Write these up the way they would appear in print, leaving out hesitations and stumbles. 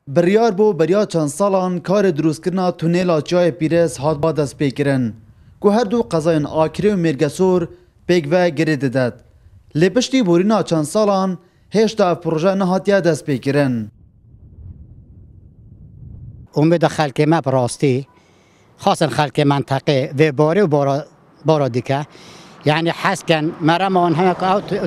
بریار بو بریا چند سالان کار دروستکردنا تونیلا چای پیرس هات با دست پیکرن که هر دو قضایان آکری و مرگسور پیک و گری ددد. لپشتی بورینا چند سالان هشتا پروژه نهاتیا دست پیکرن. امید خلک ما براستی خاصا خلک منطقه و باره و بارا دیگه یعنی حس کن مرا آن همه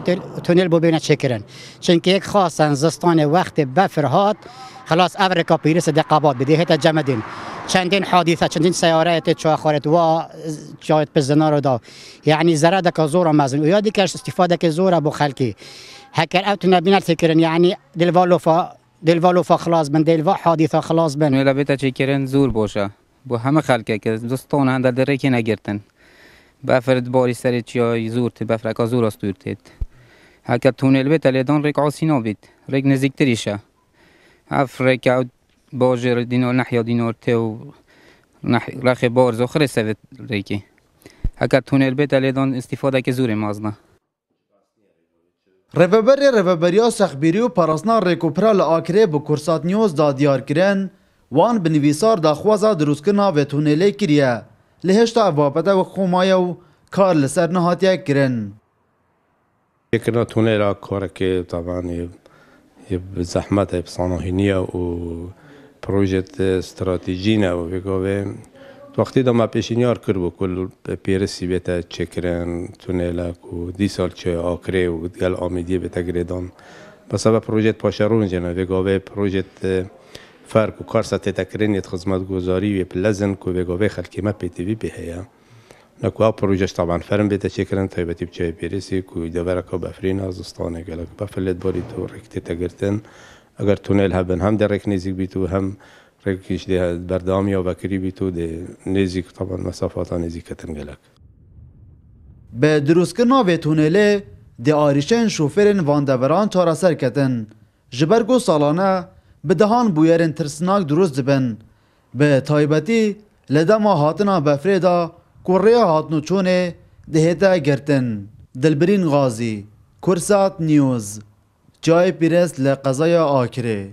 که تونل ببینه چکرن چون که یک خاصا زستان وقت بفرهاد خلاص افریقا پیرس دقابات بده هتا جمدین چندین حادثه چندین سیاره چا خورد و جایت بزنا رو دا یعنی زره دک زور مزن و یادی که استفاده که زور ابو خلکی هکر اوت نبینه فکرن یعنی دلوالوفا خلاص بن دلوا حادثه خلاص بن ولی بیت چکرن زور باشه با همه خلک که دوستان هندل دره که نگرتن بفرد باری سر چیای زورت بفرک زور استورتید هکر تونل بیت لیدان ریک عاصینا بیت ریک نزدیکتریشه افریقا باجر دینار ناحیه دینار تو رخ بارز آخر سوت ریکی هکر تونل بیت لیدان استفاده که زور مازنا رهبریا سخبیری و پاراسنا ریکوپرال آکره با کرسات نیوز دا دیار کرن وان بنویسار دا خوازا دروستکردنا و تونیلی کریه لهشتا وابده و خومایه و کار لسر نهاتیه کرن. فكرنا تونيلا كورك طبعا زحمتها بصناهينية و بروجيت استراتيجينا وبيقوي وقتی دا ما پیشینیار کرد کل پیرسی بیت چکرن تونیلا کو دی سال چه آکره و گل آمیدی بیت گریدان بسبب پروژه پاشرون جنا وگاوه پروژه فرق و کار سطح تکرینیت خدمت گذاری و پلزن کو وگاوه خلکی ما پی تی وی بهیا نکو پروژه طبعا فرم بیت چکرن تایبتی بچه پیرسی کو دورکا بفرین از استانه گل بفلت باری تو رکت تگرتن اگر تونل هم درک نزیک بیتو هم رکیش ده بردامی و بکری بیتو ده نزیک طبعا مسافات نزیک تنگلک. به دروستکردنا و تونله ده آریشن شوفرین واندوران چارەسەر کتن. جبرگو سالانه به دهان بویرین ترسناک دروست دبن. به تایبتی لدما هاتنا بفریدا کوریا هاتنو چونه دهتا گرتن. دلبرین غازی کرسات نیوز جای پیرس لقضای آکره